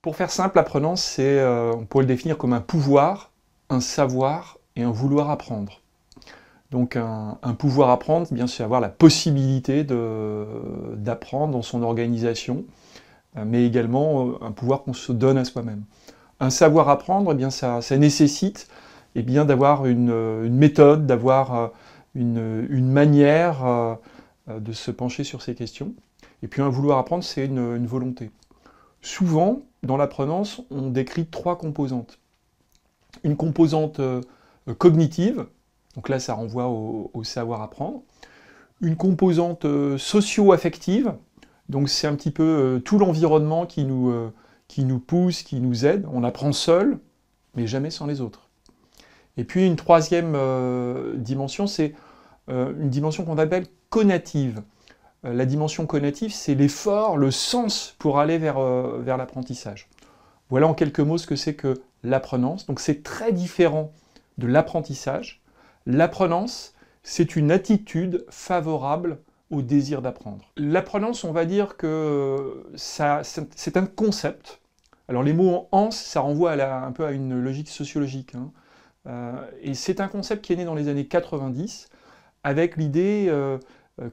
Pour faire simple, l'apprenance, on pourrait le définir comme un pouvoir, un savoir et un vouloir apprendre. Donc un pouvoir apprendre, eh bien, c'est avoir la possibilité d'apprendre dans son organisation, mais également un pouvoir qu'on se donne à soi-même. Un savoir apprendre, eh bien, ça nécessite eh bien, d'avoir une méthode, d'avoir une manière de se pencher sur ces questions. Et puis un vouloir apprendre, c'est une volonté. Souvent, dans l'apprenance, on décrit trois composantes. Une composante cognitive, donc là ça renvoie au savoir apprendre. Une composante socio-affective, donc c'est un petit peu tout l'environnement qui nous pousse, qui nous aide. On apprend seul, mais jamais sans les autres. Et puis une troisième dimension, c'est une dimension qu'on appelle conative. La dimension conative, c'est l'effort, le sens pour aller vers l'apprentissage. Voilà en quelques mots ce que c'est que l'apprenance. Donc c'est très différent de l'apprentissage. L'apprenance, c'est une attitude favorable au désir d'apprendre. L'apprenance, on va dire que c'est un concept. Alors les mots en ans, ça renvoie un peu à une logique sociologique. Et c'est un concept qui est né dans les années 90, avec l'idée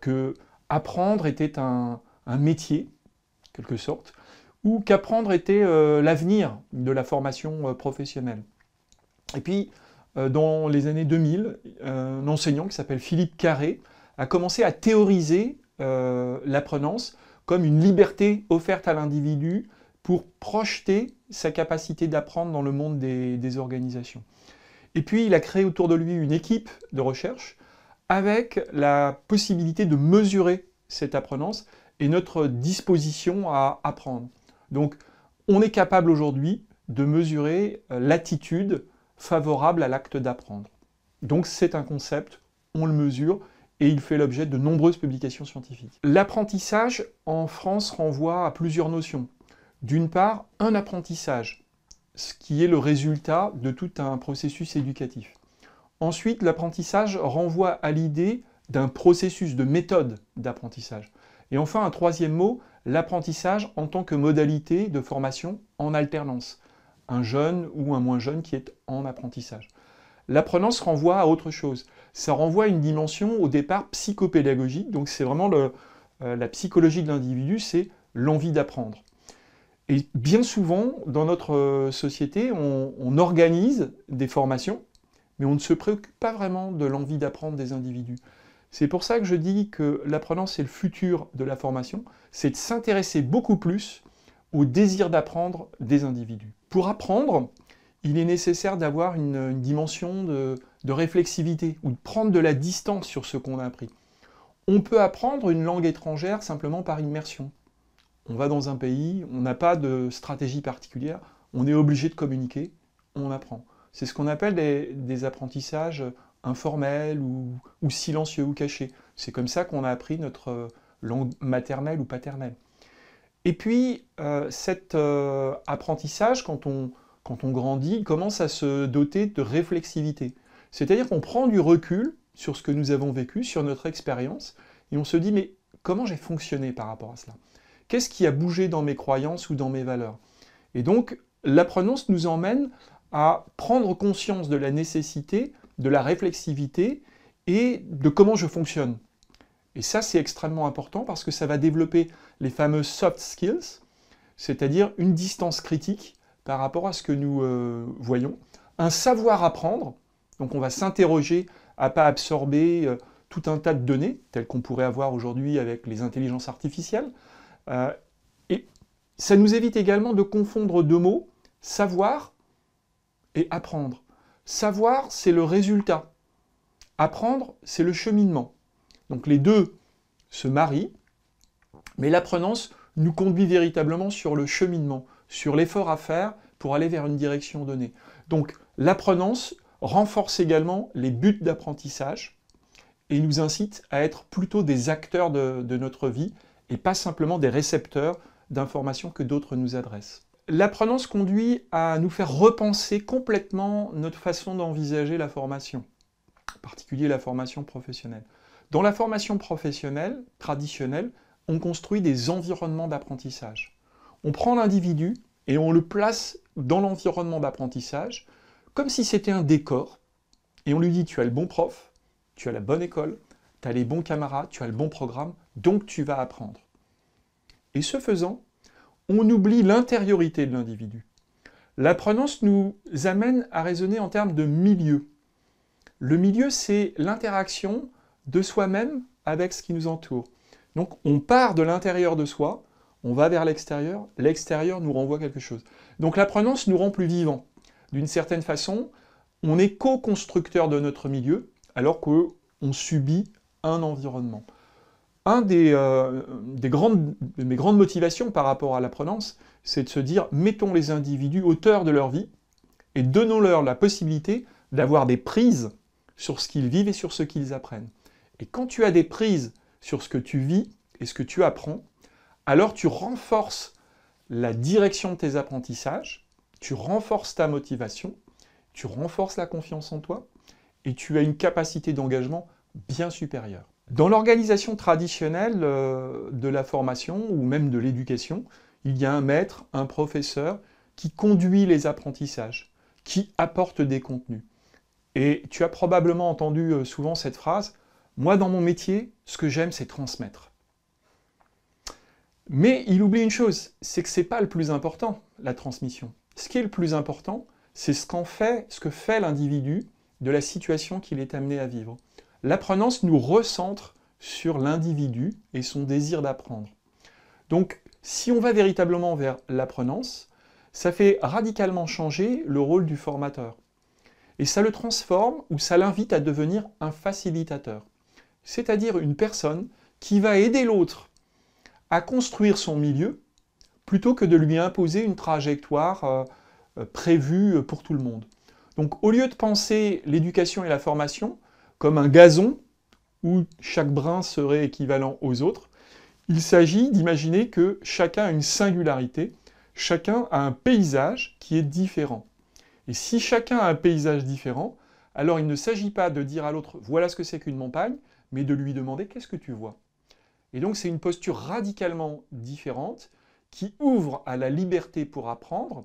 que apprendre était un métier, en quelque sorte, ou qu'apprendre était l'avenir de la formation professionnelle. Et puis, dans les années 2000, un enseignant qui s'appelle Philippe Carré a commencé à théoriser l'apprenance comme une liberté offerte à l'individu pour projeter sa capacité d'apprendre dans le monde des organisations. Et puis, il a créé autour de lui une équipe de recherche avec la possibilité de mesurer cette apprenance et notre disposition à apprendre. Donc, on est capable aujourd'hui de mesurer l'attitude favorable à l'acte d'apprendre. Donc, c'est un concept, on le mesure, et il fait l'objet de nombreuses publications scientifiques. L'apprentissage, en France, renvoie à plusieurs notions. D'une part, un apprentissage, ce qui est le résultat de tout un processus éducatif. Ensuite, l'apprentissage renvoie à l'idée d'un processus de méthode d'apprentissage. Et enfin, un troisième mot, l'apprentissage en tant que modalité de formation en alternance. Un jeune ou un moins jeune qui est en apprentissage. L'apprenance renvoie à autre chose. Ça renvoie à une dimension au départ psychopédagogique, donc c'est vraiment la psychologie de l'individu, c'est l'envie d'apprendre. Et bien souvent, dans notre société, on organise des formations, mais on ne se préoccupe pas vraiment de l'envie d'apprendre des individus. C'est pour ça que je dis que l'apprenance, c'est le futur de la formation, c'est de s'intéresser beaucoup plus au désir d'apprendre des individus. Pour apprendre, il est nécessaire d'avoir une dimension de réflexivité, ou de prendre de la distance sur ce qu'on a appris. On peut apprendre une langue étrangère simplement par immersion. On va dans un pays, on n'a pas de stratégie particulière, on est obligé de communiquer, on apprend. C'est ce qu'on appelle des apprentissages informels ou silencieux ou cachés. C'est comme ça qu'on a appris notre langue maternelle ou paternelle. Et puis, cet apprentissage, quand on grandit, il commence à se doter de réflexivité. C'est-à-dire qu'on prend du recul sur ce que nous avons vécu, sur notre expérience, et on se dit, mais comment j'ai fonctionné par rapport à cela? Qu'est-ce qui a bougé dans mes croyances ou dans mes valeurs? Et donc, l'apprenance nous emmène à prendre conscience de la nécessité, de la réflexivité et de comment je fonctionne. Et ça, c'est extrêmement important parce que ça va développer les fameux soft skills, c'est-à-dire une distance critique par rapport à ce que nous voyons, un savoir apprendre, donc on va s'interroger à ne pas absorber tout un tas de données, telles qu'on pourrait avoir aujourd'hui avec les intelligences artificielles, et ça nous évite également de confondre deux mots, savoir et apprendre. Savoir, c'est le résultat. Apprendre, c'est le cheminement. Donc les deux se marient, mais l'apprenance nous conduit véritablement sur le cheminement, sur l'effort à faire pour aller vers une direction donnée. Donc l'apprenance renforce également les buts d'apprentissage et nous incite à être plutôt des acteurs de notre vie et pas simplement des récepteurs d'informations que d'autres nous adressent. L'apprenance conduit à nous faire repenser complètement notre façon d'envisager la formation, en particulier la formation professionnelle. Dans la formation professionnelle traditionnelle, on construit des environnements d'apprentissage. On prend l'individu et on le place dans l'environnement d'apprentissage comme si c'était un décor, et on lui dit tu as le bon prof, tu as la bonne école, tu as les bons camarades, tu as le bon programme, donc tu vas apprendre. Et ce faisant, on oublie l'intériorité de l'individu. L'apprenance nous amène à raisonner en termes de milieu. Le milieu, c'est l'interaction de soi-même avec ce qui nous entoure. Donc on part de l'intérieur de soi, on va vers l'extérieur nous renvoie quelque chose. Donc l'apprenance nous rend plus vivants. D'une certaine façon, on est co-constructeur de notre milieu, alors qu'on subit un environnement. De mes grandes motivations par rapport à l'apprenance, c'est de se dire, mettons les individus auteurs de leur vie et donnons-leur la possibilité d'avoir des prises sur ce qu'ils vivent et sur ce qu'ils apprennent. Et quand tu as des prises sur ce que tu vis et ce que tu apprends, alors tu renforces la direction de tes apprentissages, tu renforces ta motivation, tu renforces la confiance en toi et tu as une capacité d'engagement bien supérieure. Dans l'organisation traditionnelle de la formation ou même de l'éducation, il y a un maître, un professeur qui conduit les apprentissages, qui apporte des contenus. Et tu as probablement entendu souvent cette phrase « Moi, dans mon métier, ce que j'aime, c'est transmettre ». Mais il oublie une chose, c'est que ce n'est pas le plus important, la transmission. Ce qui est le plus important, c'est ce que fait l'individu de la situation qu'il est amené à vivre. L'apprenance nous recentre sur l'individu et son désir d'apprendre. Donc, si on va véritablement vers l'apprenance, ça fait radicalement changer le rôle du formateur. Et ça le transforme ou ça l'invite à devenir un facilitateur. C'est-à-dire une personne qui va aider l'autre à construire son milieu plutôt que de lui imposer une trajectoire prévue pour tout le monde. Donc, au lieu de penser l'éducation et la formation comme un gazon où chaque brin serait équivalent aux autres, il s'agit d'imaginer que chacun a une singularité, chacun a un paysage qui est différent. Et si chacun a un paysage différent, alors il ne s'agit pas de dire à l'autre « voilà ce que c'est qu'une montagne », mais de lui demander « qu'est-ce que tu vois ?» Et donc c'est une posture radicalement différente qui ouvre à la liberté pour apprendre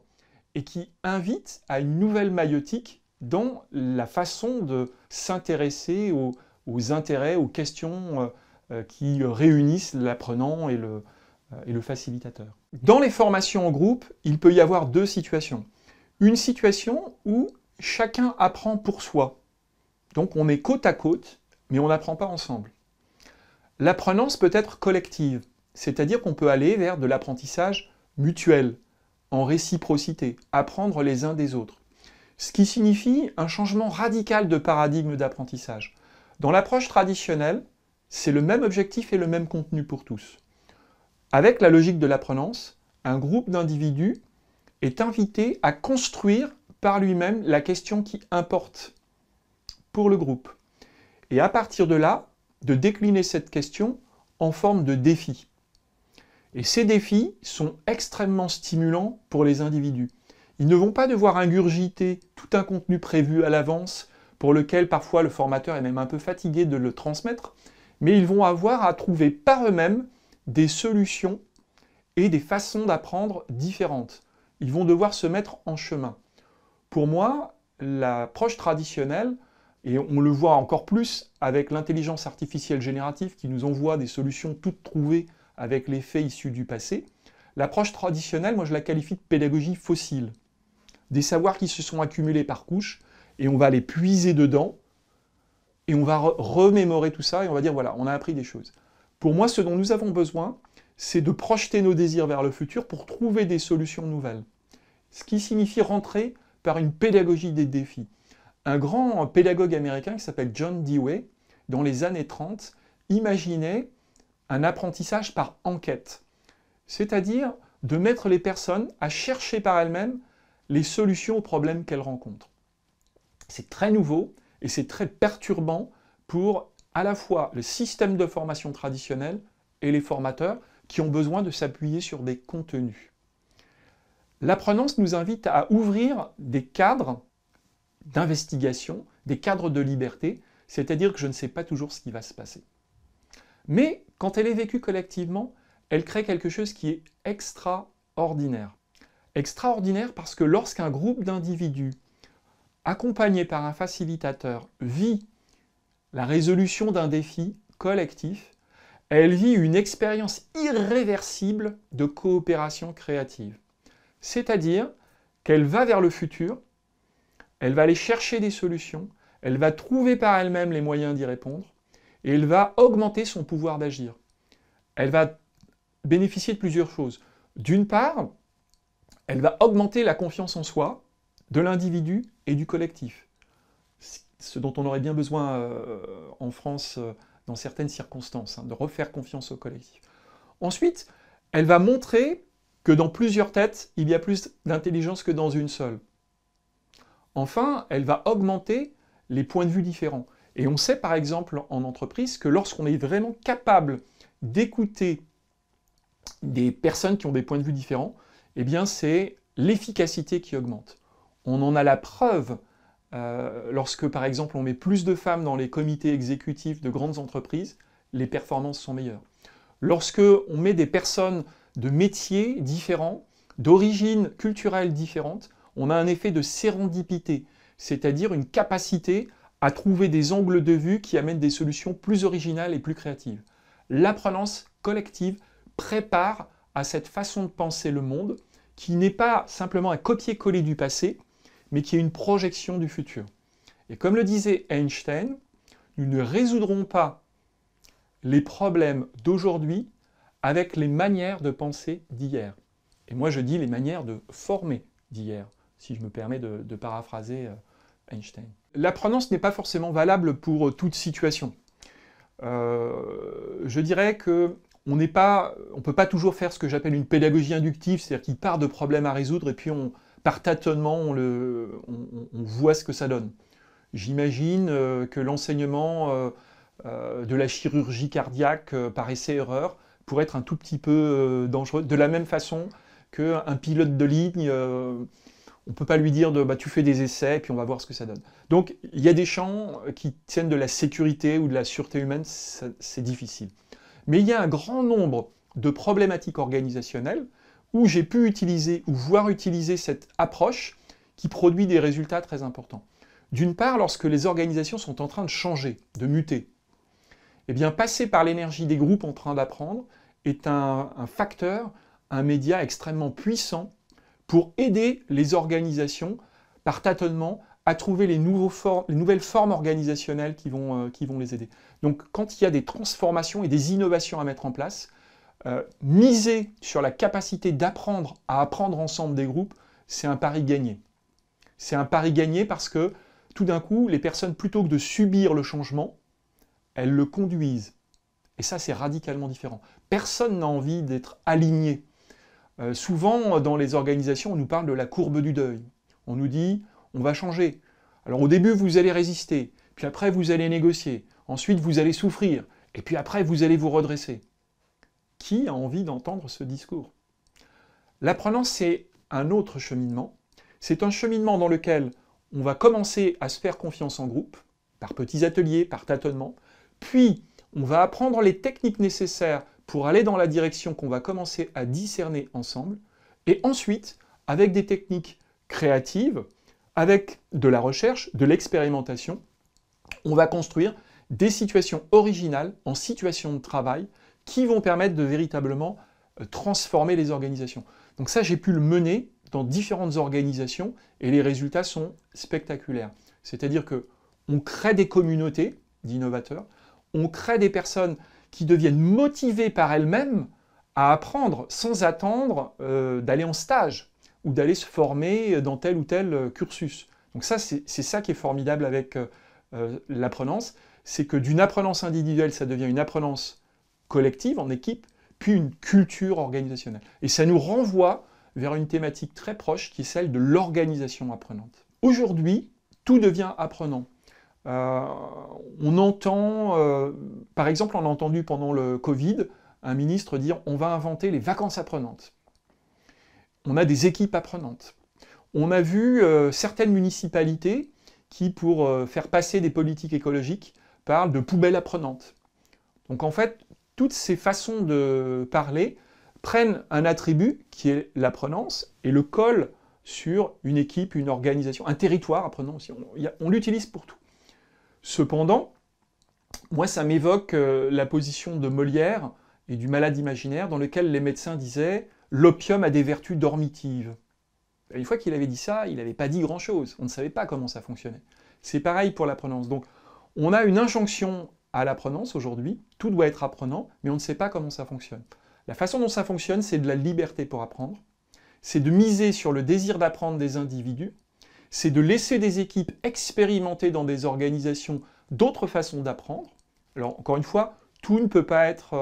et qui invite à une nouvelle maïeutique dans la façon de s'intéresser aux intérêts, aux questions qui réunissent l'apprenant et le facilitateur. Dans les formations en groupe, il peut y avoir deux situations. Une situation où chacun apprend pour soi. Donc on est côte à côte, mais on n'apprend pas ensemble. L'apprenance peut être collective, c'est-à-dire qu'on peut aller vers de l'apprentissage mutuel, en réciprocité, apprendre les uns des autres. Ce qui signifie un changement radical de paradigme d'apprentissage. Dans l'approche traditionnelle, c'est le même objectif et le même contenu pour tous. Avec la logique de l'apprenance, un groupe d'individus est invité à construire par lui-même la question qui importe pour le groupe. Et à partir de là, de décliner cette question en forme de défis. Et ces défis sont extrêmement stimulants pour les individus. Ils ne vont pas devoir ingurgiter tout un contenu prévu à l'avance, pour lequel parfois le formateur est même un peu fatigué de le transmettre, mais ils vont avoir à trouver par eux-mêmes des solutions et des façons d'apprendre différentes. Ils vont devoir se mettre en chemin. Pour moi, l'approche traditionnelle, et on le voit encore plus avec l'intelligence artificielle générative qui nous envoie des solutions toutes trouvées avec les faits issus du passé, l'approche traditionnelle, moi je la qualifie de pédagogie fossile. Des savoirs qui se sont accumulés par couches, et on va les puiser dedans, et on va remémorer tout ça, et on va dire voilà, on a appris des choses. Pour moi, ce dont nous avons besoin, c'est de projeter nos désirs vers le futur pour trouver des solutions nouvelles. Ce qui signifie rentrer par une pédagogie des défis. Un grand pédagogue américain qui s'appelle John Dewey, dans les années 30, imaginait un apprentissage par enquête. C'est-à-dire de mettre les personnes à chercher par elles-mêmes les solutions aux problèmes qu'elles rencontrent. C'est très nouveau et c'est très perturbant pour à la fois le système de formation traditionnel et les formateurs qui ont besoin de s'appuyer sur des contenus. L'apprenance nous invite à ouvrir des cadres d'investigation, des cadres de liberté, c'est-à-dire que je ne sais pas toujours ce qui va se passer. Mais quand elle est vécue collectivement, elle crée quelque chose qui est extraordinaire. Extraordinaire parce que lorsqu'un groupe d'individus, accompagné par un facilitateur, vit la résolution d'un défi collectif, elle vit une expérience irréversible de coopération créative. C'est-à-dire qu'elle va vers le futur, elle va aller chercher des solutions, elle va trouver par elle-même les moyens d'y répondre, et elle va augmenter son pouvoir d'agir. Elle va bénéficier de plusieurs choses. D'une part, elle va augmenter la confiance en soi de l'individu et du collectif. Ce dont on aurait bien besoin en France dans certaines circonstances, de refaire confiance au collectif. Ensuite, elle va montrer que dans plusieurs têtes, il y a plus d'intelligence que dans une seule. Enfin, elle va augmenter les points de vue différents. Et on sait par exemple en entreprise que lorsqu'on est vraiment capable d'écouter des personnes qui ont des points de vue différents, eh bien c'est l'efficacité qui augmente. On en a la preuve lorsque par exemple on met plus de femmes dans les comités exécutifs de grandes entreprises, les performances sont meilleures. Lorsque on met des personnes de métiers différents, d'origines culturelles différentes, on a un effet de sérendipité, c'est-à-dire une capacité à trouver des angles de vue qui amènent des solutions plus originales et plus créatives. L'apprenance collective prépare à cette façon de penser le monde qui n'est pas simplement un copier-coller du passé, mais qui est une projection du futur. Et comme le disait Einstein, nous ne résoudrons pas les problèmes d'aujourd'hui avec les manières de penser d'hier. Et moi je dis les manières de former d'hier, si je me permets de paraphraser Einstein. L'apprenance n'est pas forcément valable pour toute situation. Je dirais que on ne peut pas toujours faire ce que j'appelle une pédagogie inductive, c'est-à-dire qu'il part de problèmes à résoudre et puis par tâtonnement, on voit ce que ça donne. J'imagine que l'enseignement de la chirurgie cardiaque par essai-erreur pourrait être un tout petit peu dangereux, de la même façon qu'un pilote de ligne, on ne peut pas lui dire tu fais des essais et puis on va voir ce que ça donne. Donc il y a des champs qui tiennent de la sécurité ou de la sûreté humaine, c'est difficile. Mais il y a un grand nombre de problématiques organisationnelles où j'ai pu utiliser ou voir utiliser cette approche qui produit des résultats très importants. D'une part, lorsque les organisations sont en train de changer, de muter, eh bien, passer par l'énergie des groupes en train d'apprendre est un facteur, un média extrêmement puissant pour aider les organisations, par tâtonnement, à trouver les nouvelles formes organisationnelles qui vont les aider. Donc, quand il y a des transformations et des innovations à mettre en place, miser sur la capacité d'apprendre à apprendre ensemble des groupes, c'est un pari gagné. C'est un pari gagné parce que, tout d'un coup, les personnes, plutôt que de subir le changement, elles le conduisent. Et ça, c'est radicalement différent. Personne n'a envie d'être aligné. Souvent, dans les organisations, on nous parle de la courbe du deuil. On nous dit, on va changer. Alors au début, vous allez résister, puis après, vous allez négocier. Ensuite, vous allez souffrir, et puis après, vous allez vous redresser. Qui a envie d'entendre ce discours? L'apprenance, c'est un autre cheminement. C'est un cheminement dans lequel on va commencer à se faire confiance en groupe, par petits ateliers, par tâtonnement, puis on va apprendre les techniques nécessaires pour aller dans la direction qu'on va commencer à discerner ensemble, et ensuite, avec des techniques créatives, avec de la recherche, de l'expérimentation, on va construire des situations originales en situation de travail qui vont permettre de véritablement transformer les organisations. Donc ça, j'ai pu le mener dans différentes organisations et les résultats sont spectaculaires. C'est-à-dire qu'on crée des communautés d'innovateurs, on crée des personnes qui deviennent motivées par elles-mêmes à apprendre sans attendre d'aller en stage ou d'aller se former dans tel ou tel cursus. Donc ça, c'est ça qui est formidable avec l'apprenance, c'est que d'une apprenance individuelle, ça devient une apprenance collective, en équipe, puis une culture organisationnelle. Et ça nous renvoie vers une thématique très proche qui est celle de l'organisation apprenante. Aujourd'hui, tout devient apprenant. On entend, par exemple, on a entendu pendant le Covid, un ministre dire « on va inventer les vacances apprenantes ». on a des équipes apprenantes. On a vu certaines municipalités qui, pour faire passer des politiques écologiques, parlent de poubelles apprenantes. Donc en fait, toutes ces façons de parler prennent un attribut qui est l'apprenance et le collent sur une équipe, une organisation, un territoire apprenant aussi. On l'utilise pour tout. Cependant, moi ça m'évoque la position de Molière et du Malade imaginaire dans lequel les médecins disaient « l'opium a des vertus dormitives ». Une fois qu'il avait dit ça, il n'avait pas dit grand-chose. On ne savait pas comment ça fonctionnait. C'est pareil pour l'apprenance. Donc, on a une injonction à l'apprenance aujourd'hui. Tout doit être apprenant, mais on ne sait pas comment ça fonctionne. La façon dont ça fonctionne, c'est de la liberté pour apprendre. C'est de miser sur le désir d'apprendre des individus. C'est de laisser des équipes expérimenter dans des organisations d'autres façons d'apprendre. Alors, encore une fois, tout ne peut pas être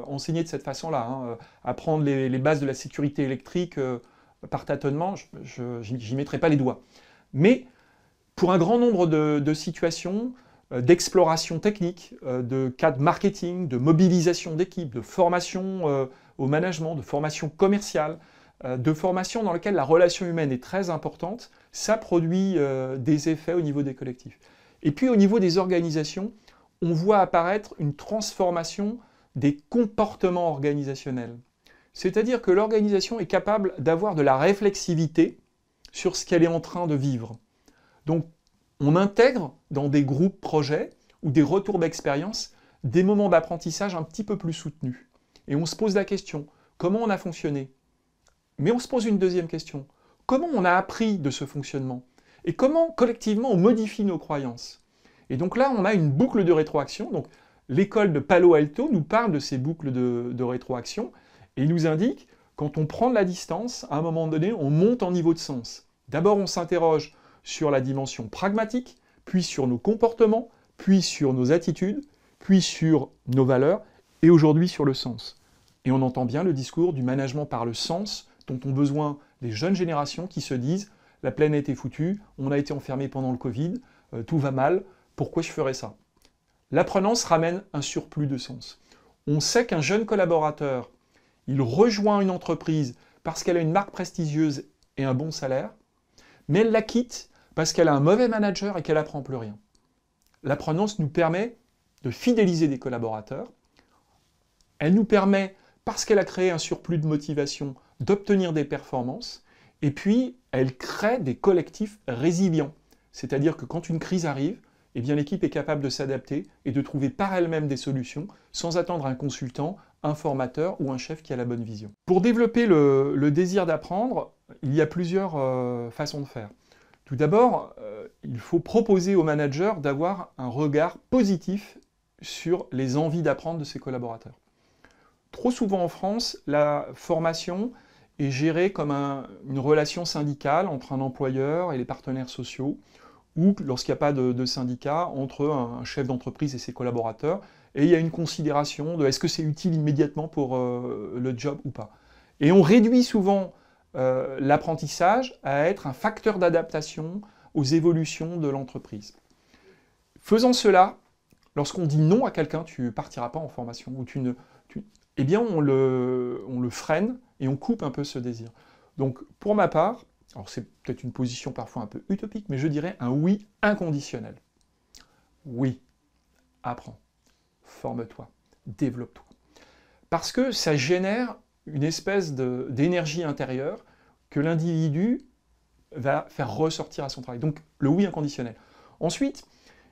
enseigné de cette façon-là. Apprendre les bases de la sécurité électrique par tâtonnement, j'y mettrai pas les doigts. Mais pour un grand nombre de situations, d'exploration technique, de cas de marketing, de mobilisation d'équipes, de formation au management, de formation commerciale, de formation dans laquelle la relation humaine est très importante, ça produit des effets au niveau des collectifs. Et puis au niveau des organisations, on voit apparaître une transformation des comportements organisationnels. C'est-à-dire que l'organisation est capable d'avoir de la réflexivité sur ce qu'elle est en train de vivre. Donc, on intègre dans des groupes projets ou des retours d'expérience des moments d'apprentissage un petit peu plus soutenus. Et on se pose la question, comment on a fonctionné? Mais on se pose une deuxième question, comment on a appris de ce fonctionnement? Et comment, collectivement, on modifie nos croyances? Et donc là, on a une boucle de rétroaction. Donc, l'école de Palo Alto nous parle de ces boucles de rétroaction, et il nous indique, quand on prend de la distance, à un moment donné, on monte en niveau de sens. D'abord, on s'interroge sur la dimension pragmatique, puis sur nos comportements, puis sur nos attitudes, puis sur nos valeurs, et aujourd'hui sur le sens. Et on entend bien le discours du management par le sens, dont ont besoin les jeunes générations qui se disent « la planète est foutue, on a été enfermé pendant le Covid, tout va mal, pourquoi je ferais ça ?» L'apprenance ramène un surplus de sens. On sait qu'un jeune collaborateur, il rejoint une entreprise parce qu'elle a une marque prestigieuse et un bon salaire, mais elle la quitte parce qu'elle a un mauvais manager et qu'elle n'apprend plus rien. L'apprenance nous permet de fidéliser des collaborateurs. Elle nous permet, parce qu'elle a créé un surplus de motivation, d'obtenir des performances. Et puis, elle crée des collectifs résilients. C'est-à-dire que quand une crise arrive, eh bien, l'équipe est capable de s'adapter et de trouver par elle-même des solutions sans attendre un consultant, un formateur ou un chef qui a la bonne vision. Pour développer le désir d'apprendre, il y a plusieurs façons de faire. Tout d'abord, il faut proposer aux managers d'avoir un regard positif sur les envies d'apprendre de ses collaborateurs. Trop souvent en France, la formation est gérée comme une relation syndicale entre un employeur et les partenaires sociaux, ou lorsqu'il n'y a pas de syndicat, entre un chef d'entreprise et ses collaborateurs, et il y a une considération de est-ce que c'est utile immédiatement pour le job ou pas. Et on réduit souvent l'apprentissage à être un facteur d'adaptation aux évolutions de l'entreprise. Faisant cela, lorsqu'on dit non à quelqu'un, tu ne partiras pas en formation, ou eh bien on le freine et on coupe un peu ce désir. Donc pour ma part, alors c'est peut-être une position parfois un peu utopique, mais je dirais un oui inconditionnel. Oui, apprends, forme-toi, développe-toi. Parce que ça génère une espèce d'énergie intérieure que l'individu va faire ressortir à son travail. Donc le oui inconditionnel. Ensuite,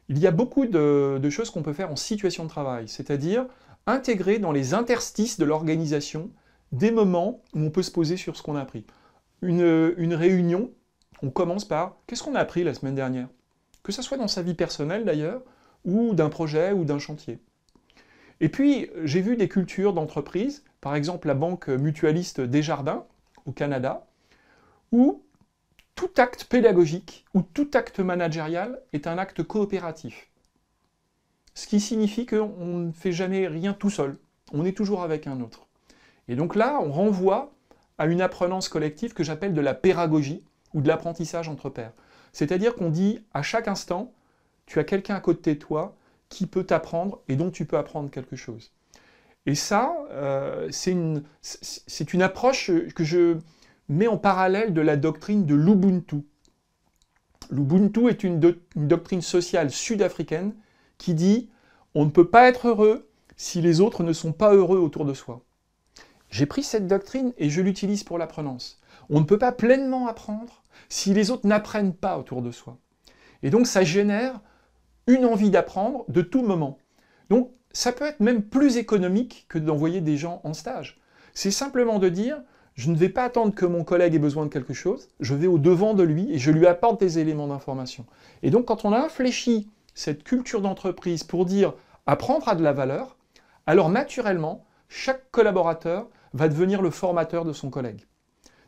il y a beaucoup de choses qu'on peut faire en situation de travail, c'est-à-dire intégrer dans les interstices de l'organisation des moments où on peut se poser sur ce qu'on a appris. Une réunion, on commence par « qu'est-ce qu'on a appris la semaine dernière ?» Que ce soit dans sa vie personnelle d'ailleurs, ou d'un projet, ou d'un chantier. Et puis, j'ai vu des cultures d'entreprise, par exemple la banque mutualiste Desjardins, au Canada, où tout acte pédagogique ou tout acte managérial est un acte coopératif. Ce qui signifie qu'on ne fait jamais rien tout seul, on est toujours avec un autre. Et donc là, on renvoie à une apprenance collective que j'appelle de la pédagogie ou de l'apprentissage entre pairs. C'est-à-dire qu'on dit à chaque instant, tu as quelqu'un à côté de toi qui peut t'apprendre et dont tu peux apprendre quelque chose. Et ça, c'est une approche que mais en parallèle de la doctrine de l'Ubuntu. L'Ubuntu est une doctrine sociale sud-africaine qui dit « on ne peut pas être heureux si les autres ne sont pas heureux autour de soi ». J'ai pris cette doctrine et je l'utilise pour l'apprenance. On ne peut pas pleinement apprendre si les autres n'apprennent pas autour de soi. Et donc ça génère une envie d'apprendre de tout moment. Donc ça peut être même plus économique que d'envoyer des gens en stage. C'est simplement de dire, je ne vais pas attendre que mon collègue ait besoin de quelque chose, je vais au-devant de lui et je lui apporte des éléments d'information. Et donc quand on a infléchi cette culture d'entreprise pour dire apprendre a de la valeur, alors naturellement, chaque collaborateur va devenir le formateur de son collègue.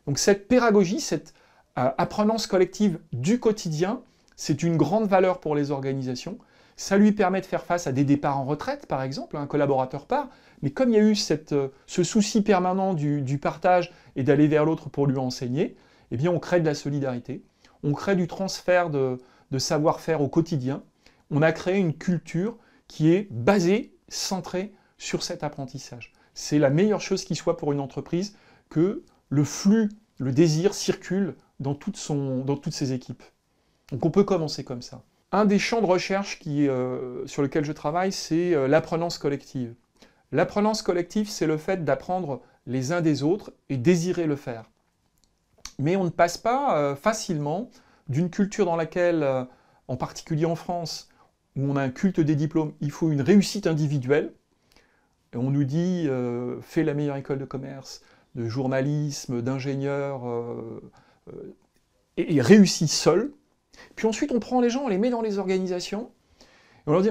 Donc cette pédagogie, cette apprenance collective du quotidien, c'est une grande valeur pour les organisations. Ça lui permet de faire face à des départs en retraite, par exemple, un collaborateur part, mais comme il y a eu ce souci permanent du partage et d'aller vers l'autre pour lui enseigner, eh bien on crée de la solidarité, on crée du transfert de savoir-faire au quotidien, on a créé une culture qui est basée, centrée sur cet apprentissage. C'est la meilleure chose qui soit pour une entreprise que le flux, le désir circule dans toutes ses équipes. Donc on peut commencer comme ça. Un des champs de recherche sur lequel je travaille, c'est l'apprenance collective. L'apprenance collective, c'est le fait d'apprendre les uns des autres et désirer le faire. Mais on ne passe pas facilement d'une culture dans laquelle, en particulier en France, où on a un culte des diplômes, il faut une réussite individuelle. Et on nous dit, fais la meilleure école de commerce, de journalisme, d'ingénieur, et réussis seul. Puis ensuite, on prend les gens, on les met dans les organisations, et on leur dit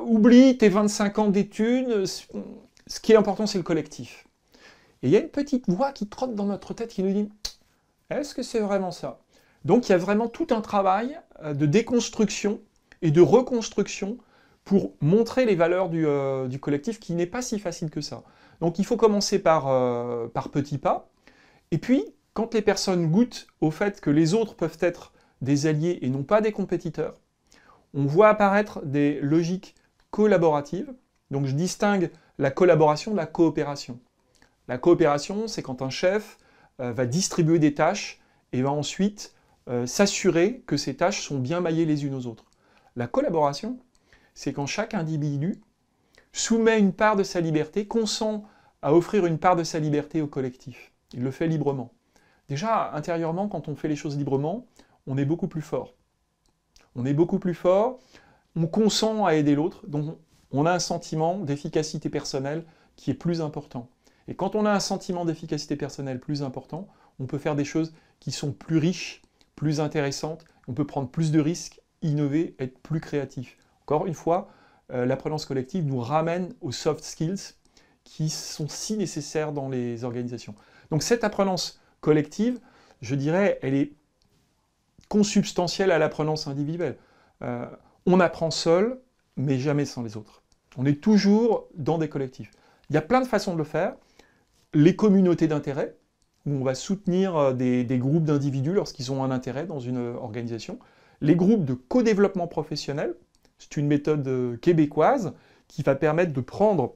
oublie tes 25 ans d'études, ce qui est important, c'est le collectif. Et il y a une petite voix qui trotte dans notre tête qui nous dit est-ce que c'est vraiment ça? Donc il y a vraiment tout un travail de déconstruction et de reconstruction pour montrer les valeurs du collectif qui n'est pas si facile que ça. Donc il faut commencer par petits pas, et puis quand les personnes goûtent au fait que les autres peuvent être des alliés et non pas des compétiteurs, on voit apparaître des logiques collaboratives. Donc je distingue la collaboration de la coopération. La coopération, c'est quand un chef va distribuer des tâches et va ensuite s'assurer que ces tâches sont bien maillées les unes aux autres. La collaboration, c'est quand chaque individu soumet une part de sa liberté, consent à offrir une part de sa liberté au collectif. Il le fait librement. Déjà, intérieurement, quand on fait les choses librement, on est beaucoup plus fort. On est beaucoup plus fort, on consent à aider l'autre, donc on a un sentiment d'efficacité personnelle qui est plus important. Et quand on a un sentiment d'efficacité personnelle plus important, on peut faire des choses qui sont plus riches, plus intéressantes, on peut prendre plus de risques, innover, être plus créatif. Encore une fois, l'apprenance collective nous ramène aux soft skills qui sont si nécessaires dans les organisations. Donc cette apprenance collective, je dirais, elle est consubstantielle à l'apprenance individuelle. On apprend seul, mais jamais sans les autres. On est toujours dans des collectifs. Il y a plein de façons de le faire. Les communautés d'intérêt, où on va soutenir des groupes d'individus lorsqu'ils ont un intérêt dans une organisation. Les groupes de co-développement professionnel, c'est une méthode québécoise qui va permettre de prendre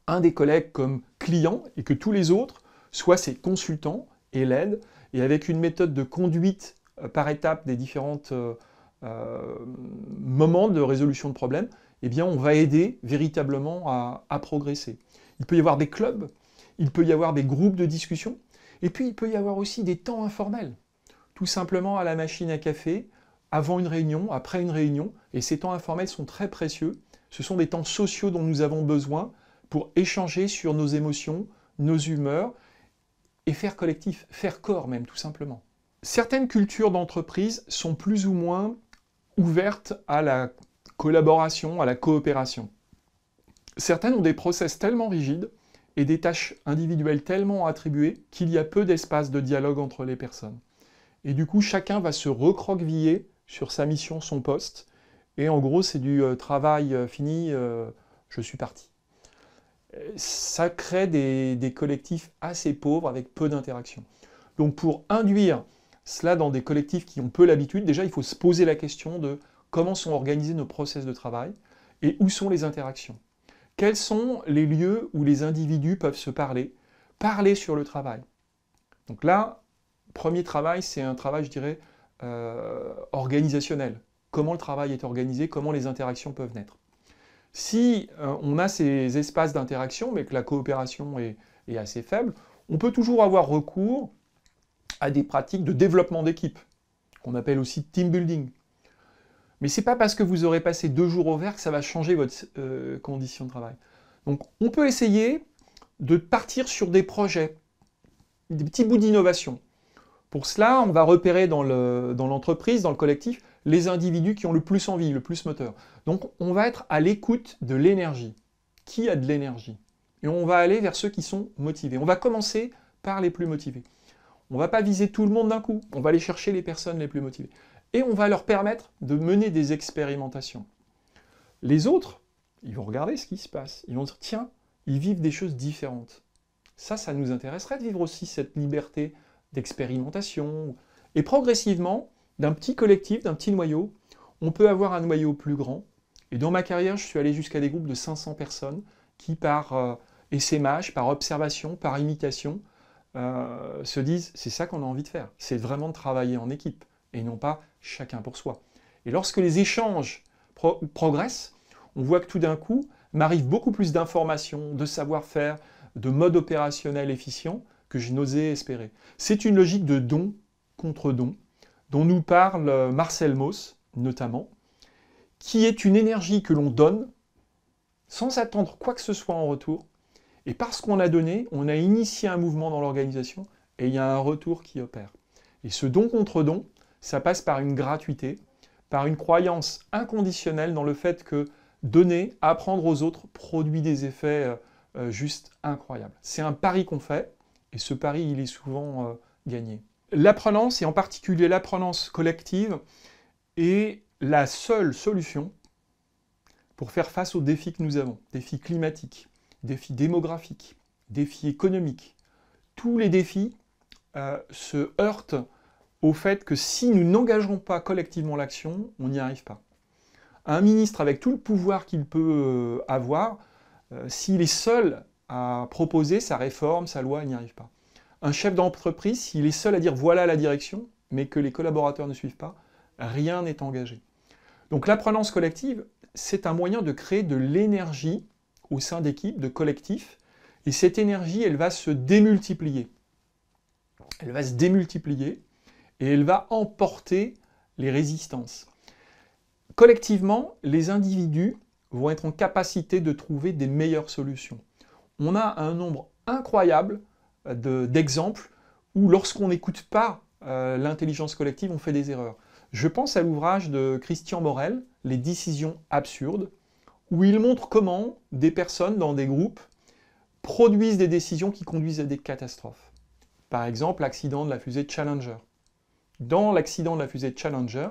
un des collègues comme client et que tous les autres soient ses consultants et l'aident. Et avec une méthode de conduite par étape des différents moments de résolution de problèmes, eh bien on va aider véritablement à progresser. Il peut y avoir des clubs, il peut y avoir des groupes de discussion, et puis il peut y avoir aussi des temps informels. Tout simplement à la machine à café, avant une réunion, après une réunion, et ces temps informels sont très précieux. Ce sont des temps sociaux dont nous avons besoin pour échanger sur nos émotions, nos humeurs, et faire collectif, faire corps même, tout simplement. Certaines cultures d'entreprise sont plus ou moins ouvertes à la collaboration, à la coopération. Certaines ont des process tellement rigides et des tâches individuelles tellement attribuées qu'il y a peu d'espace de dialogue entre les personnes. Et du coup, chacun va se recroqueviller sur sa mission, son poste, et en gros, c'est du travail fini, je suis parti. Ça crée des collectifs assez pauvres avec peu d'interaction. Donc pour induire cela dans des collectifs qui ont peu l'habitude, déjà il faut se poser la question de comment sont organisés nos process de travail et où sont les interactions. Quels sont les lieux où les individus peuvent se parler sur le travail. Donc là, premier travail, c'est un travail, je dirais, organisationnel. Comment le travail est organisé, comment les interactions peuvent naître. Si on a ces espaces d'interaction, mais que la coopération est assez faible, on peut toujours avoir recours à des pratiques de développement d'équipe, qu'on appelle aussi team building. Mais ce n'est pas parce que vous aurez passé 2 jours au vert que ça va changer votre condition de travail. Donc on peut essayer de partir sur des projets, des petits bouts d'innovation. Pour cela, on va repérer dans l'entreprise, dans le collectif, les individus qui ont le plus envie, le plus moteur. Donc on va être à l'écoute de l'énergie. Qui a de l'énergie? Et on va aller vers ceux qui sont motivés. On va commencer par les plus motivés. On ne va pas viser tout le monde d'un coup, on va aller chercher les personnes les plus motivées. Et on va leur permettre de mener des expérimentations. Les autres, ils vont regarder ce qui se passe. Ils vont dire, tiens, ils vivent des choses différentes. Ça nous intéresserait de vivre aussi cette liberté d'expérimentation. Et progressivement, d'un petit collectif, d'un petit noyau, on peut avoir un noyau plus grand. Et dans ma carrière, je suis allé jusqu'à des groupes de 500 personnes qui, par essaimage, par observation, par imitation, se disent, c'est ça qu'on a envie de faire. C'est vraiment de travailler en équipe, et non pas chacun pour soi. Et lorsque les échanges progressent, on voit que tout d'un coup, m'arrive beaucoup plus d'informations, de savoir-faire, de modes opérationnels efficients que je n'osais espérer. C'est une logique de don contre don, dont nous parle Marcel Mauss, notamment, qui est une énergie que l'on donne sans attendre quoi que ce soit en retour. Et parce qu'on a donné, on a initié un mouvement dans l'organisation et il y a un retour qui opère. Et ce don contre don, ça passe par une gratuité, par une croyance inconditionnelle dans le fait que donner, apprendre aux autres, produit des effets juste incroyables. C'est un pari qu'on fait et ce pari, il est souvent gagné. L'apprenance, et en particulier l'apprenance collective, est la seule solution pour faire face aux défis que nous avons. Défis climatiques, défis démographiques, défis économiques. Tous les défis se heurtent au fait que si nous n'engagerons pas collectivement l'action, on n'y arrive pas. Un ministre, avec tout le pouvoir qu'il peut avoir, s'il est seul à proposer sa réforme, sa loi, il n'y arrive pas. Un chef d'entreprise, s'il est seul à dire voilà la direction, mais que les collaborateurs ne suivent pas, rien n'est engagé. Donc l'apprenance collective, c'est un moyen de créer de l'énergie au sein d'équipes, de collectifs, et cette énergie, elle va se démultiplier. Elle va se démultiplier et elle va emporter les résistances. Collectivement, les individus vont être en capacité de trouver des meilleures solutions. On a un nombre incroyable d'exemples où lorsqu'on n'écoute pas l'intelligence collective, on fait des erreurs. Je pense à l'ouvrage de Christian Morel, Les décisions absurdes, où il montre comment des personnes dans des groupes produisent des décisions qui conduisent à des catastrophes. Par exemple, l'accident de la fusée Challenger. Dans l'accident de la fusée Challenger,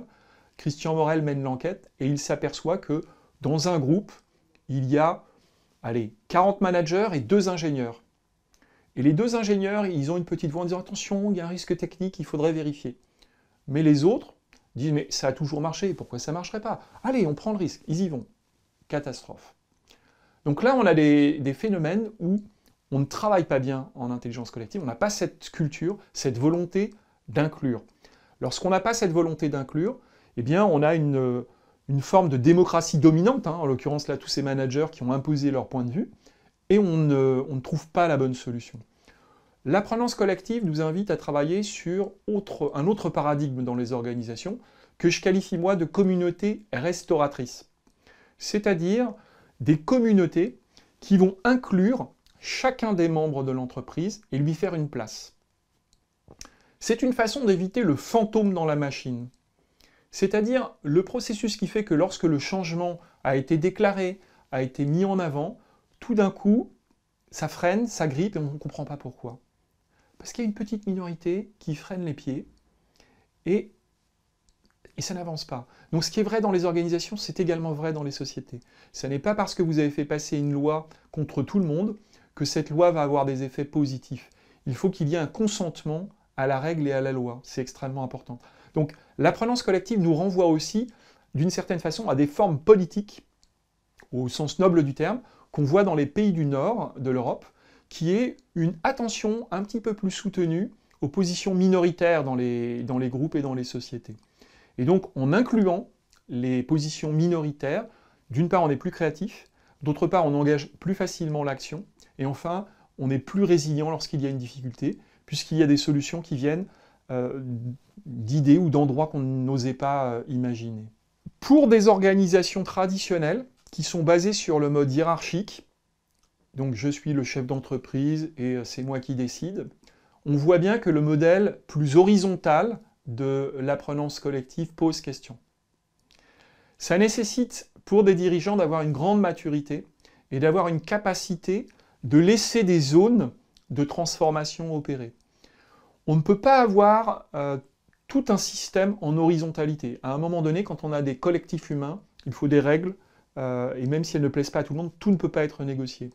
Christian Morel mène l'enquête et il s'aperçoit que dans un groupe, il y a 40 managers et 2 ingénieurs. Et les 2 ingénieurs, ils ont une petite voix en disant « Attention, il y a un risque technique, il faudrait vérifier ». Mais les autres disent « Mais ça a toujours marché, pourquoi ça ne marcherait pas? Allez, on prend le risque, ils y vont. » Catastrophe. Donc là, on a des phénomènes où on ne travaille pas bien en intelligence collective, on n'a pas cette culture, cette volonté d'inclure. Lorsqu'on n'a pas cette volonté d'inclure, eh bien, on a une forme de démocratie dominante, en l'occurrence là, tous ces managers qui ont imposé leur point de vue, et on ne trouve pas la bonne solution. L'apprenance collective nous invite à travailler sur un autre paradigme dans les organisations, que je qualifie moi de communauté restauratrice. C'est-à-dire des communautés qui vont inclure chacun des membres de l'entreprise et lui faire une place. C'est une façon d'éviter le fantôme dans la machine. C'est-à-dire le processus qui fait que lorsque le changement a été déclaré, a été mis en avant, tout d'un coup, ça freine, ça grippe et on ne comprend pas pourquoi. Parce qu'il y a une petite minorité qui freine les pieds et ça n'avance pas. Donc ce qui est vrai dans les organisations, c'est également vrai dans les sociétés. Ce n'est pas parce que vous avez fait passer une loi contre tout le monde que cette loi va avoir des effets positifs. Il faut qu'il y ait un consentement à la règle et à la loi. C'est extrêmement important. Donc l'apprenance collective nous renvoie aussi, d'une certaine façon, à des formes politiques, au sens noble du terme, qu'on voit dans les pays du Nord de l'Europe, qui est une attention un petit peu plus soutenue aux positions minoritaires dans les groupes et dans les sociétés. Et donc, en incluant les positions minoritaires, d'une part, on est plus créatif, d'autre part, on engage plus facilement l'action, et enfin, on est plus résilient lorsqu'il y a une difficulté, puisqu'il y a des solutions qui viennent d'idées ou d'endroits qu'on n'osait pas imaginer. Pour des organisations traditionnelles, qui sont basées sur le mode hiérarchique, donc je suis le chef d'entreprise et c'est moi qui décide, on voit bien que le modèle plus horizontal de l'apprenance collective pose question. Ça nécessite pour des dirigeants d'avoir une grande maturité et d'avoir une capacité de laisser des zones de transformation opérer. On ne peut pas avoir tout un système en horizontalité. À un moment donné, quand on a des collectifs humains, il faut des règles, et même si elles ne plaisent pas à tout le monde, tout ne peut pas être négocié.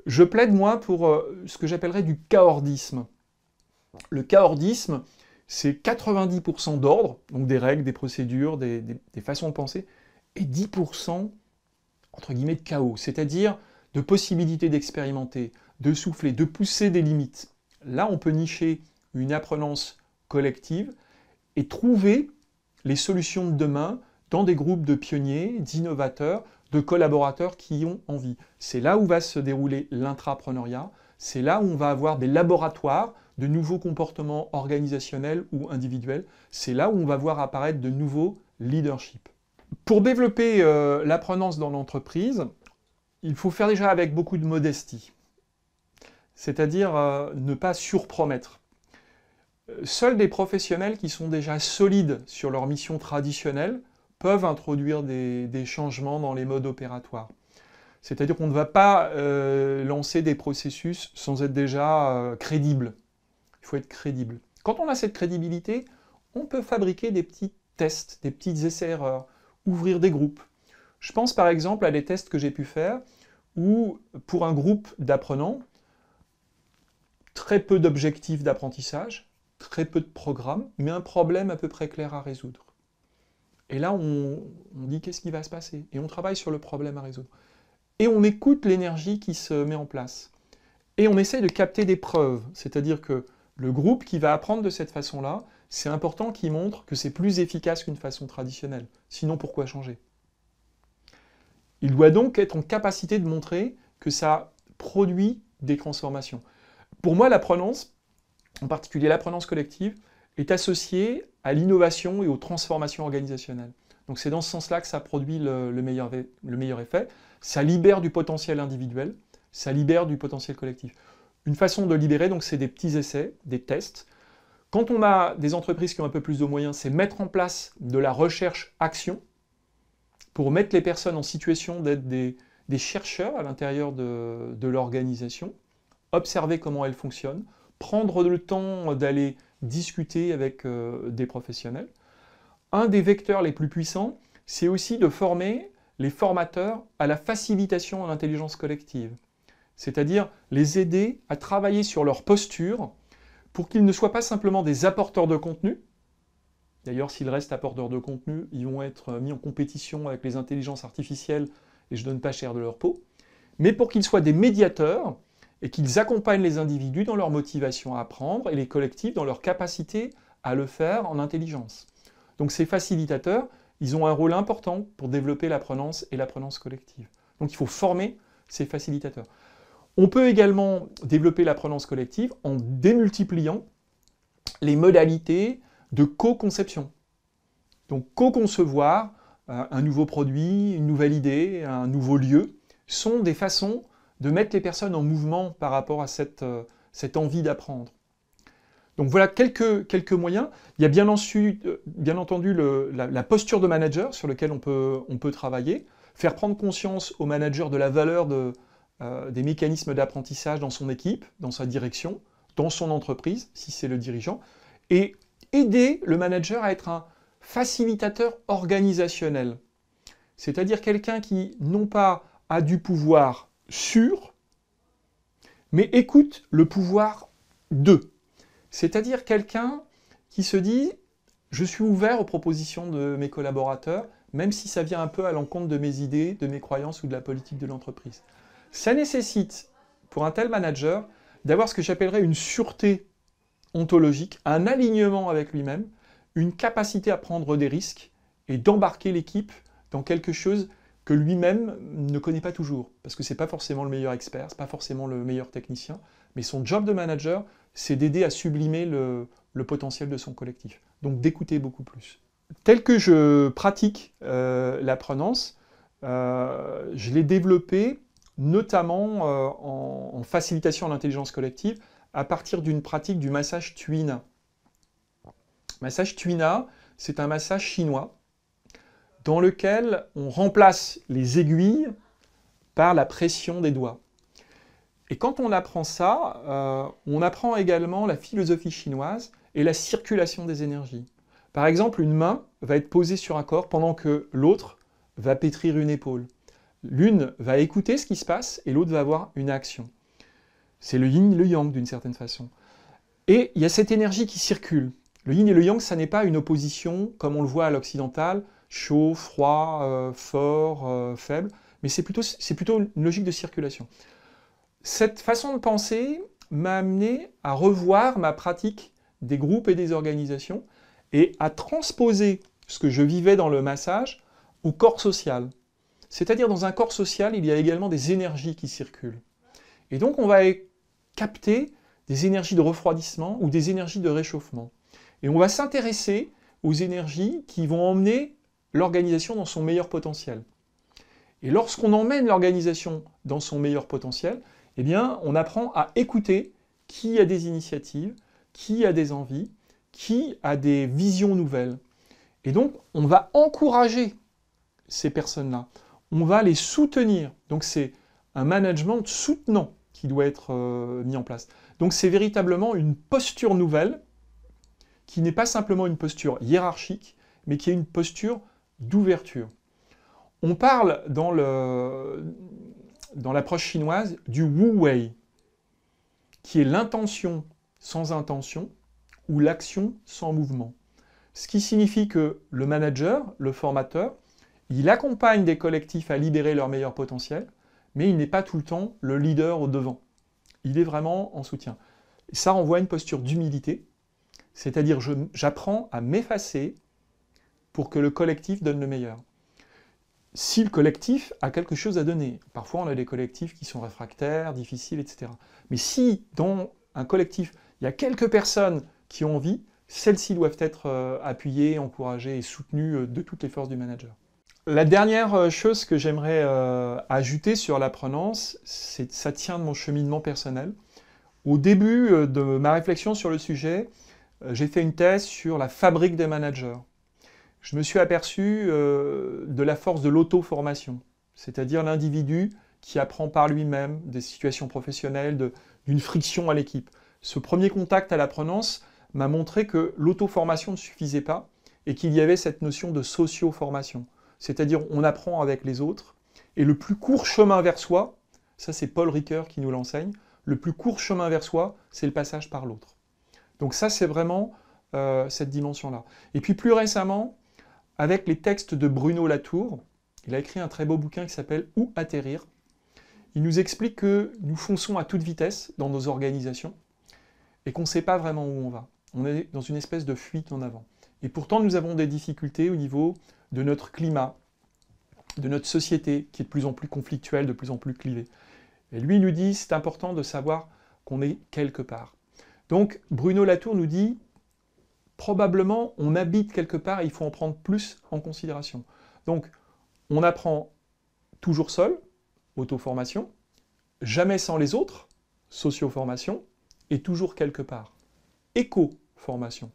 Je plaide, moi, pour ce que j'appellerais du chaordisme. Le chaordisme, c'est 90% d'ordre, donc des règles, des procédures, des façons de penser, et 10%, entre guillemets, de chaos, c'est-à-dire de possibilités d'expérimenter, de souffler, de pousser des limites. Là, on peut nicher une apprenance collective et trouver les solutions de demain dans des groupes de pionniers, d'innovateurs, de collaborateurs qui ont envie. C'est là où va se dérouler l'intrapreneuriat, c'est là où on va avoir des laboratoires de nouveaux comportements organisationnels ou individuels, c'est là où on va voir apparaître de nouveaux leaderships. Pour développer l'apprenance dans l'entreprise, il faut faire déjà avec beaucoup de modestie, c'est-à-dire ne pas surpromettre. Seuls des professionnels qui sont déjà solides sur leur mission traditionnelle peuvent introduire des changements dans les modes opératoires. C'est-à-dire qu'on ne va pas lancer des processus sans être déjà crédible. Il faut être crédible. Quand on a cette crédibilité, on peut fabriquer des petits tests, des petits essais-erreurs, ouvrir des groupes. Je pense par exemple à des tests que j'ai pu faire où, pour un groupe d'apprenants, très peu d'objectifs d'apprentissage, très peu de programmes, mais un problème à peu près clair à résoudre. Et là, on dit qu'est-ce qui va se passer? Et on travaille sur le problème à résoudre. Et on écoute l'énergie qui se met en place. Et on essaye de capter des preuves, c'est-à-dire que le groupe qui va apprendre de cette façon-là, c'est important qu'il montre que c'est plus efficace qu'une façon traditionnelle. Sinon, pourquoi changer? Il doit donc être en capacité de montrer que ça produit des transformations. Pour moi, l'apprenance, en particulier l'apprenance collective, est associée à l'innovation et aux transformations organisationnelles. Donc c'est dans ce sens-là que ça produit le meilleur effet. Ça libère du potentiel individuel, ça libère du potentiel collectif. Une façon de libérer, donc, c'est des petits essais, des tests. Quand on a des entreprises qui ont un peu plus de moyens, c'est mettre en place de la recherche-action pour mettre les personnes en situation d'être des chercheurs à l'intérieur de l'organisation, observer comment elle fonctionne, prendre le temps d'aller discuter avec des professionnels. Un des vecteurs les plus puissants, c'est aussi de former les formateurs à la facilitation en intelligence collective. C'est-à-dire les aider à travailler sur leur posture pour qu'ils ne soient pas simplement des apporteurs de contenu. D'ailleurs, s'ils restent apporteurs de contenu, ils vont être mis en compétition avec les intelligences artificielles et je donne pas cher de leur peau. Mais pour qu'ils soient des médiateurs et qu'ils accompagnent les individus dans leur motivation à apprendre et les collectifs dans leur capacité à le faire en intelligence. Donc ces facilitateurs, ils ont un rôle important pour développer l'apprenance et l'apprenance collective. Donc il faut former ces facilitateurs. On peut également développer l'apprenance collective en démultipliant les modalités de co-conception. Donc co-concevoir un nouveau produit, une nouvelle idée, un nouveau lieu, sont des façons de mettre les personnes en mouvement par rapport à cette envie d'apprendre. Donc voilà quelques moyens. Il y a bien entendu la posture de manager sur laquelle on peut travailler, faire prendre conscience au manager de la valeur des mécanismes d'apprentissage dans son équipe, dans sa direction, dans son entreprise, si c'est le dirigeant, et aider le manager à être un facilitateur organisationnel. C'est-à-dire quelqu'un qui, non pas a du pouvoir sur, mais écoute le pouvoir de. C'est-à-dire quelqu'un qui se dit « je suis ouvert aux propositions de mes collaborateurs, même si ça vient un peu à l'encontre de mes idées, de mes croyances ou de la politique de l'entreprise ». Ça nécessite, pour un tel manager, d'avoir ce que j'appellerais une sûreté ontologique, un alignement avec lui-même, une capacité à prendre des risques et d'embarquer l'équipe dans quelque chose que lui-même ne connaît pas toujours. Parce que ce n'est pas forcément le meilleur expert, ce n'est pas forcément le meilleur technicien, mais son job de manager, c'est d'aider à sublimer le potentiel de son collectif. Donc d'écouter beaucoup plus. Tel que je pratique l'apprenance, je l'ai développé notamment en facilitation de l'intelligence collective à partir d'une pratique du massage Tuina. Massage Tuina, c'est un massage chinois dans lequel on remplace les aiguilles par la pression des doigts. Et quand on apprend ça, on apprend également la philosophie chinoise et la circulation des énergies. Par exemple, une main va être posée sur un corps pendant que l'autre va pétrir une épaule. L'une va écouter ce qui se passe et l'autre va avoir une action. C'est le yin et le yang d'une certaine façon. Et il y a cette énergie qui circule. Le yin et le yang, ça n'est pas une opposition comme on le voit à l'occidental, chaud, froid, fort, faible, mais c'est plutôt une logique de circulation. Cette façon de penser m'a amené à revoir ma pratique des groupes et des organisations et à transposer ce que je vivais dans le massage au corps social. C'est-à-dire dans un corps social, il y a également des énergies qui circulent. Et donc on va capter des énergies de refroidissement ou des énergies de réchauffement. Et on va s'intéresser aux énergies qui vont emmener l'organisation dans son meilleur potentiel. Et lorsqu'on emmène l'organisation dans son meilleur potentiel, eh bien, on apprend à écouter qui a des initiatives, qui a des envies, qui a des visions nouvelles. Et donc, on va encourager ces personnes-là. On va les soutenir. Donc, c'est un management soutenant qui doit être mis en place. Donc, c'est véritablement une posture nouvelle qui n'est pas simplement une posture hiérarchique, mais qui est une posture d'ouverture. On parle dans l'approche chinoise du Wu Wei, qui est l'intention sans intention ou l'action sans mouvement. Ce qui signifie que le manager, le formateur, il accompagne des collectifs à libérer leur meilleur potentiel, mais il n'est pas tout le temps le leader au devant. Il est vraiment en soutien. Et ça renvoie à une posture d'humilité, c'est-à-dire j'apprends à m'effacer pour que le collectif donne le meilleur. Si le collectif a quelque chose à donner, parfois on a des collectifs qui sont réfractaires, difficiles, etc. Mais si dans un collectif, il y a quelques personnes qui ont envie, celles-ci doivent être appuyées, encouragées et soutenues de toutes les forces du manager. La dernière chose que j'aimerais ajouter sur l'apprenance, ça tient de mon cheminement personnel. Au début de ma réflexion sur le sujet, j'ai fait une thèse sur la fabrique des managers. Je me suis aperçu de la force de l'auto-formation, c'est-à-dire l'individu qui apprend par lui-même des situations professionnelles, d'une friction à l'équipe. Ce premier contact à l'apprenance m'a montré que l'auto-formation ne suffisait pas et qu'il y avait cette notion de socio-formation, c'est-à-dire on apprend avec les autres et le plus court chemin vers soi, ça c'est Paul Ricoeur qui nous l'enseigne, le plus court chemin vers soi, c'est le passage par l'autre. Donc ça c'est vraiment cette dimension-là. Et puis plus récemment, avec les textes de Bruno Latour, il a écrit un très beau bouquin qui s'appelle « Où atterrir ?». Il nous explique que nous fonçons à toute vitesse dans nos organisations et qu'on ne sait pas vraiment où on va. On est dans une espèce de fuite en avant. Et pourtant, nous avons des difficultés au niveau de notre climat, de notre société, qui est de plus en plus conflictuelle, de plus en plus clivée. Et lui, il nous dit, c'est important de savoir qu'on est quelque part. Donc, Bruno Latour nous dit, probablement, on habite quelque part et il faut en prendre plus en considération. Donc, on apprend toujours seul, auto-formation, jamais sans les autres, socio-formation, et toujours quelque part, éco-formation.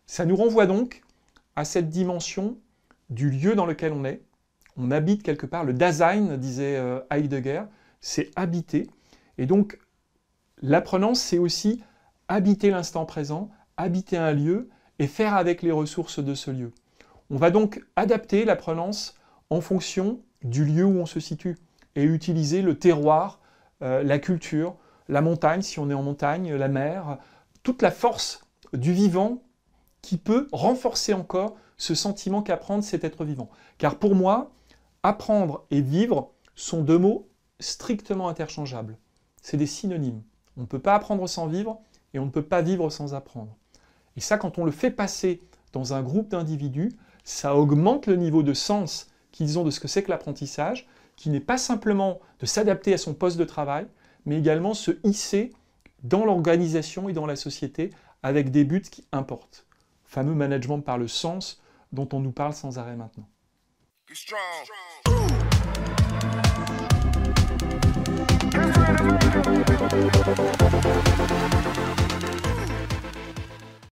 Ça nous renvoie donc à cette dimension du lieu dans lequel on est. On habite quelque part. Le Dasein, disait Heidegger, c'est habiter. Et donc, l'apprenance, c'est aussi habiter l'instant présent, habiter un lieu et faire avec les ressources de ce lieu. On va donc adapter l'apprenance en fonction du lieu où on se situe et utiliser le terroir, la culture, la montagne, si on est en montagne, la mer, toute la force du vivant qui peut renforcer encore ce sentiment qu'apprendre, c'est être vivant. Car pour moi, apprendre et vivre sont deux mots strictement interchangeables. C'est des synonymes. On ne peut pas apprendre sans vivre et on ne peut pas vivre sans apprendre. Et ça, quand on le fait passer dans un groupe d'individus, ça augmente le niveau de sens qu'ils ont de ce que c'est que l'apprentissage, qui n'est pas simplement de s'adapter à son poste de travail, mais également se hisser dans l'organisation et dans la société avec des buts qui importent. Fameux management par le sens dont on nous parle sans arrêt maintenant. Be strong.